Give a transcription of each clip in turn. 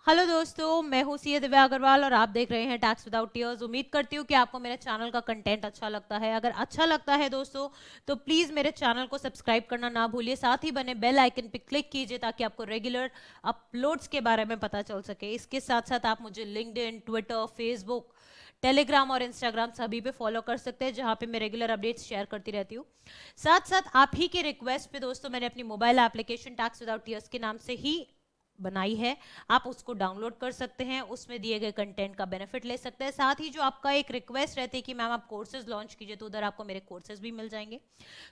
Hello दोस्तों, मैं हूँ सीए दिव्या अग्रवाल और आप देख रहे हैं टैक्स विदाउट टीयर्स। उम्मीद करती हूँ कि आपको मेरे चैनल का कंटेंट अच्छा लगता है। अगर अच्छा लगता है दोस्तों तो प्लीज़ मेरे चैनल को सब्सक्राइब करना ना भूलिए, साथ ही बने बेल आइकन पे क्लिक कीजिए ताकि आपको रेगुलर अपलोड्स के बारे में पता चल सके। इसके साथ साथ आप मुझे लिंक्डइन, ट्विटर, फेसबुक, टेलीग्राम और इंस्टाग्राम सभी पे फॉलो कर सकते हैं, जहां पे मैं रेगुलर अपडेट्स शेयर करती रहती हूँ। साथ साथ आप ही के रिक्वेस्ट पे दोस्तों मैंने अपनी mobile application tax without tears के नाम से ही बनाई है। आप उसको डाउनलोड कर सकते हैं, उसमें दिए गए कंटेंट का बेनिफिट ले सकते हैं। साथ ही जो आपका एक रिक्वेस्ट रहती है कि मैम आप कोर्सेज लॉन्च कीजिए, तो उधर आपको मेरे कोर्सेज भी मिल जाएंगे।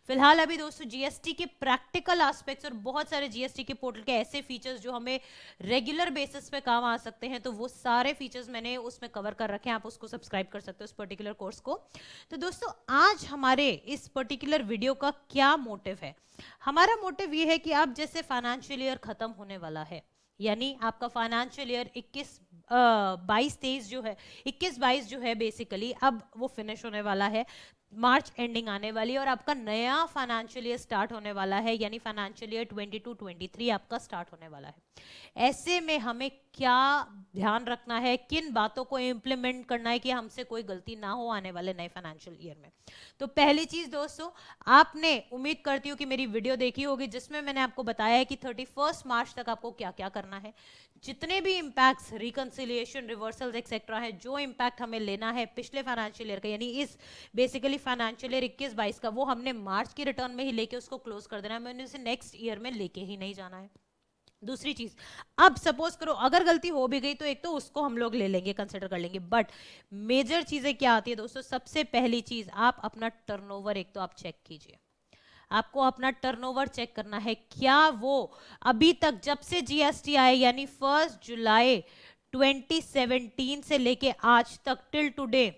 फिलहाल अभी दोस्तों जीएसटी के प्रैक्टिकल एस्पेक्ट्स और बहुत सारे जीएसटी के पोर्टल के ऐसे फीचर्स जो हमें रेगुलर बेसिस पे काम आ सकते हैं, तो वो सारे फीचर्स मैंने उसमें कवर कर रखे हैं। आप उसको सब्सक्राइब कर सकते हो उस पर्टिकुलर कोर्स को। तो दोस्तों आज हमारे इस पर्टिकुलर वीडियो का क्या मोटिव है? हमारा मोटिव ये है कि अब जैसे फाइनेंशियल ईयर खत्म होने वाला है, यानी आपका फाइनेंशियल ईयर 21-22 जो है, 21-22 जो है बेसिकली अब वो फिनिश होने वाला है। मार्च एंडिंग आने वाली है और आपका नया फाइनेंशियल ईयर स्टार्ट होने वाला है, यानी फाइनेंशियल ईयर 22-23 आपका स्टार्ट होने वाला है। ऐसे में हमें क्या ध्यान रखना है, किन बातों को इम्प्लीमेंट करना है कि हमसे कोई गलती ना हो आने वाले नए फाइनेंशियल ईयर में। तो पहली चीज दोस्तों, आपने उम्मीद करती हूँ कि मेरी वीडियो देखी होगी जिसमें मैंने आपको बताया है कि 31 मार्च तक आपको क्या क्या करना है। जितने भी इंपैक्ट्स, रिकंसिलिएशन, रिवर्सल्स एक्सेट्रा है, जो इंपैक्ट हमें लेना है पिछले फाइनेंशियल ईयर का, यानी इस बेसिकली फाइनेंशियल ईयर 21-22 का, वो हमने मार्च की रिटर्न में ही लेके उसको क्लोज कर देना है। मैंने उसे नेक्स्ट ईयर में लेके ही नहीं जाना है। दूसरी चीज, अब सपोज करो अगर गलती हो भी गई तो एक तो उसको हम लोग ले लेंगे, कंसिडर कर लेंगे, बट मेजर चीजें क्या आती है दोस्तों? सबसे पहली चीज, आप अपना टर्नओवर एक तो आप चेक कीजिए। आपको अपना टर्नओवर चेक करना है, क्या वो अभी तक जब से जीएसटी आए यानी 1 जुलाई 2017 से लेके आज तक टिल टुडे,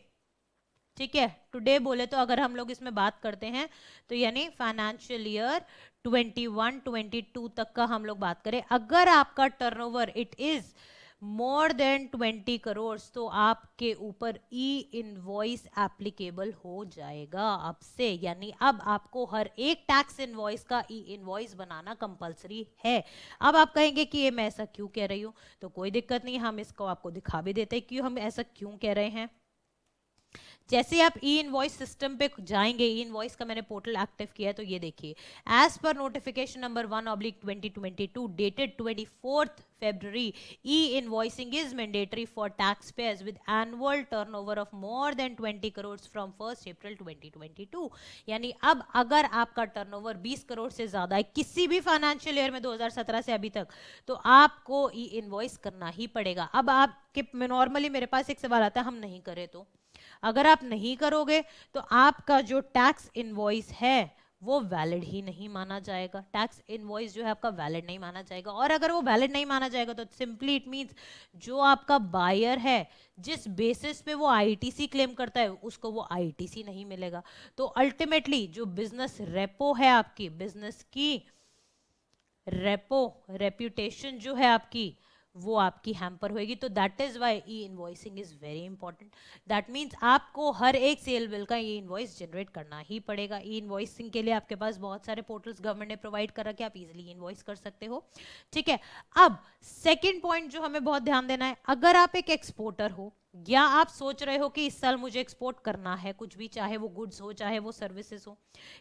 ठीक है, टुडे बोले तो अगर हम लोग इसमें बात करते हैं तो यानी फाइनेंशियल ईयर 21-22 तक का हम लोग बात करें, अगर आपका turnover it is more than 20 crore तो आपके ऊपर ई इनवॉइस एप्लीकेबल हो जाएगा अब से। यानी अब आपको हर एक टैक्स इनवॉइस का ई इनवॉइस बनाना कंपलसरी है। अब आप कहेंगे कि ये मैं ऐसा क्यों कह रही हूं, तो कोई दिक्कत नहीं, हम इसको आपको दिखा भी देते हैं क्यों हम ऐसा क्यों कह रहे हैं। जैसे आप ई इनवॉइस सिस्टम पे जाएंगे, ई इनवॉइस का मैंने पोर्टल एक्टिव किया है, तो ये देखिए, एज पर notification number 1/2022 dated 24 February, e invoicing is mandatory for tax payers with annual turnover of more than 20 crore from 1 April 2022। यानी अब अगर आपका टर्नओवर 20 करोड़ से ज्यादा है किसी भी फाइनेंशियल ईयर में 2017 से अभी तक, तो आपको ई इनवॉइस करना ही पड़ेगा। अब आपके नॉर्मली मेरे पास एक सवाल आता है, हम नहीं करें तो? अगर आप नहीं करोगे तो आपका जो टैक्स इनवॉइस है वो वैलिड ही नहीं माना जाएगा। टैक्स इनवॉइस जो है आपका वैलिड नहीं माना जाएगा, और अगर वो वैलिड नहीं माना जाएगा तो सिंपली इट मींस जो आपका बायर है, जिस बेसिस पे वो आईटीसी क्लेम करता है, उसको वो आईटीसी नहीं मिलेगा। तो अल्टीमेटली जो बिजनेस रेपो है, आपकी बिजनेस की रेपो रेप्यूटेशन जो है आपकी, वो आपकी हैम्पर होएगी। तो that is why e invoicing is very important. That means आपको हर एक सेल बिल का ई इनवॉइस जनरेट करना ही पड़ेगा। ई इनवॉइसिंग के लिए आपके पास बहुत सारे पोर्टल्स गवर्नमेंट ने प्रोवाइड कर रखे, आप इजीली इनवॉइस कर सकते हो, ठीक है। अब सेकेंड पॉइंट जो हमें बहुत ध्यान देना है, अगर आप एक एक्सपोर्टर हो या आप सोच रहे हो कि इस साल मुझे एक्सपोर्ट करना है कुछ भी, चाहे वो गुड्स हो चाहे वो सर्विसेज हो,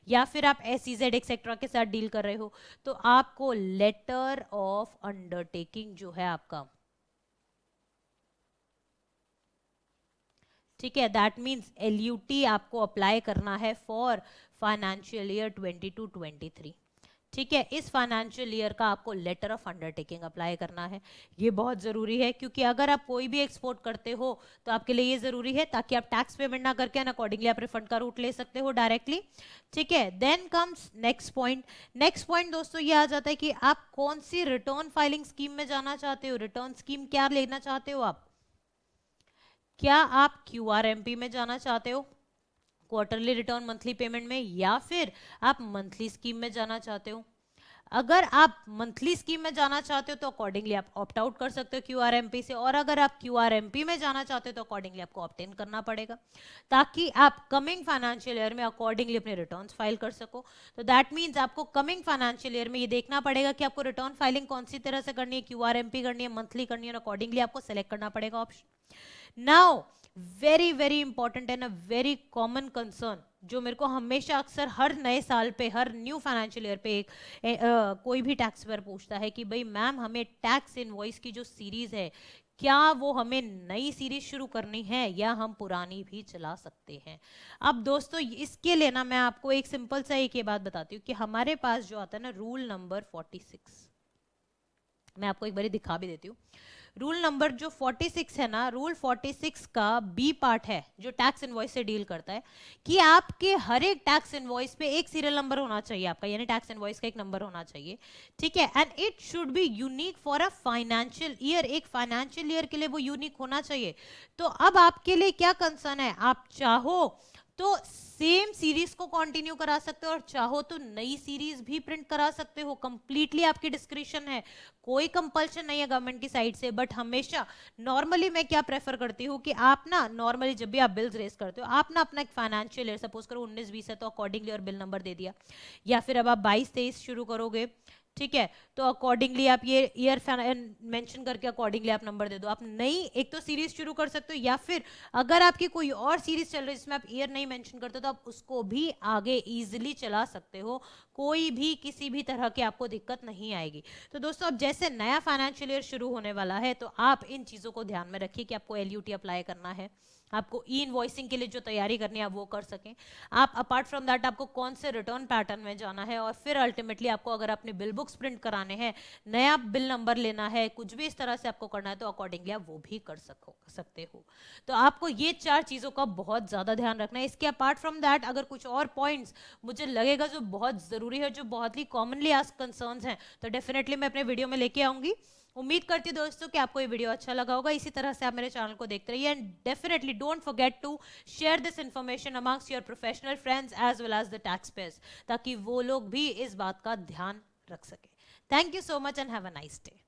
या फिर आप एसईजेड एक्सेट्रा के साथ डील कर रहे हो, तो आपको लेटर ऑफ अंडरटेकिंग जो है आपका, ठीक है, दैट मींस एलयूटी आपको अप्लाई करना है फॉर फाइनेंशियल ईयर 22-23, ठीक है। इस फाइनेंशियल ईयर का आपको लेटर ऑफ अंडरटेकिंग अप्लाई करना है। ये बहुत जरूरी है क्योंकि अगर आप कोई भी एक्सपोर्ट करते हो तो आपके लिए ये जरूरी है, ताकि आप टैक्स पेमेंट ना करके अकॉर्डिंगली आप रिफंड का रूट ले सकते हो डायरेक्टली, ठीक है। Then comes next point. Next point दोस्तों ये आ जाता है कि आप कौन सी रिटर्न फाइलिंग स्कीम में जाना चाहते हो। रिटर्न स्कीम क्या लेना चाहते हो आप? क्या आप क्यूआरएमपी में जाना चाहते हो, क्वार्टरली रिटर्न मंथली पेमेंट में, या फिर आप मंथली स्कीम में जाना चाहते हो? अगर आप मंथली स्कीम में जाना चाहते हो तो अकॉर्डिंगली आप ऑप्ट आउट कर सकते हो QRMP से, और अगर आप QRMP में जाना चाहते हो तो अकॉर्डिंगली आपको ऑप्ट इन करना पड़ेगा, ताकि आप कमिंग फाइनेंशियल ईयर में अकॉर्डिंगली अपने रिटर्न्स फाइल कर सको। तो दैट मीन्स आपको कमिंग फाइनेंशियल ईयर में ये देखना पड़ेगा कि आपको रिटर्न फाइलिंग कौन सी तरह से करनी है, QRMP करनी है, मंथली करनी है, और अकॉर्डिंगली आपको सेलेक्ट करना पड़ेगा option. Now very very important and a very common concern जो मेरे को हमेशा अक्सर हर नए साल पे, हर न्यू फाइनेंशियल ईयर पे कोई भी टैक्स पेयर पूछता है कि भाई मैम हमें टैक्स इनवॉइस की जो सीरीज है, क्या वो हमें नई सीरीज शुरू करनी है या हम पुरानी भी चला सकते हैं। अब दोस्तों इसके लिए ना मैं आपको एक सिंपल सा एक ये बात बताती हूँ कि हमारे पास जो आता है ना रूल नंबर 46, मैं आपको एक बार दिखा भी देती हूँ। रूल नंबर जो 46 है ना, रूल 46 का बी पार्ट है जो टैक्स इनवॉइस से डील करता है कि आपके हर एक टैक्स इनवॉइस पे एक सीरियल नंबर होना चाहिए आपका, यानी टैक्स इनवॉइस का एक नंबर होना चाहिए, ठीक है। And it should be unique for a financial year, एक फाइनेंशियल ईयर के लिए वो यूनिक होना चाहिए। तो अब आपके लिए क्या कंसर्न है, आप चाहो तो सेम सीरीज को कंटिन्यू करा सकते हो और चाहो तो नई सीरीज भी प्रिंट करा सकते हो, कंप्लीटली आपकी डिस्क्रिप्शन है, कोई कंपल्शन नहीं है गवर्नमेंट की साइड से। बट हमेशा नॉर्मली मैं क्या प्रेफर करती हूँ कि आप ना नॉर्मली जब भी आप बिल्स रेस करते हो, आप ना अपना एक फाइनेंशियल ईयर सपोज करो 19-20 है तो अकॉर्डिंगली और बिल नंबर दे दिया, या फिर अब आप 22-23 शुरू करोगे, ठीक है, तो अकॉर्डिंगली आप ये ईयर मेंशन करके अकॉर्डिंगली आप नंबर दे दो। आप नई एक तो सीरीज शुरू कर सकते हो, या फिर अगर आपकी कोई और सीरीज चल रही है जिसमें आप ईयर नहीं मेंशन करते तो आप उसको भी आगे इजीली चला सकते हो, कोई भी किसी भी तरह की आपको दिक्कत नहीं आएगी। तो दोस्तों अब जैसे नया फाइनेंशियल ईयर शुरू होने वाला है तो आप इन चीज़ों को ध्यान में रखिए कि आपको LUT अप्लाई करना है, आपको ई इनवॉइसिंग के लिए जो तैयारी करनी है आप वो कर सकें। आप अपार्ट फ्रॉम दैट आपको कौन से रिटर्न पैटर्न में जाना है, और फिर अल्टीमेटली आपको अगर अपने बिल बुक्स प्रिंट कराने हैं, नया बिल नंबर लेना है, कुछ भी इस तरह से आपको करना है तो अकॉर्डिंगली आप वो भी कर सकते हो। तो आपको ये 4 चीज़ों का बहुत ज़्यादा ध्यान रखना है। इसके अपार्ट फ्रॉम दैट अगर कुछ और पॉइंट्स मुझे लगेगा जो बहुत ज़रूरी है, जो बहुत ही कॉमनली आस्क्ड कंसर्न्स हैं, तो डेफिनेटली मैं अपने वीडियो में लेके आऊँगी। उम्मीद करती हूँ दोस्तों कि आपको ये वीडियो अच्छा लगा होगा। इसी तरह से आप मेरे चैनल को देखते रहिए and definitely don't forget to share this information amongst your professional friends as well as the tax payers, ताकि वो लोग भी इस बात का ध्यान रख सके। Thank you so much and have a nice day.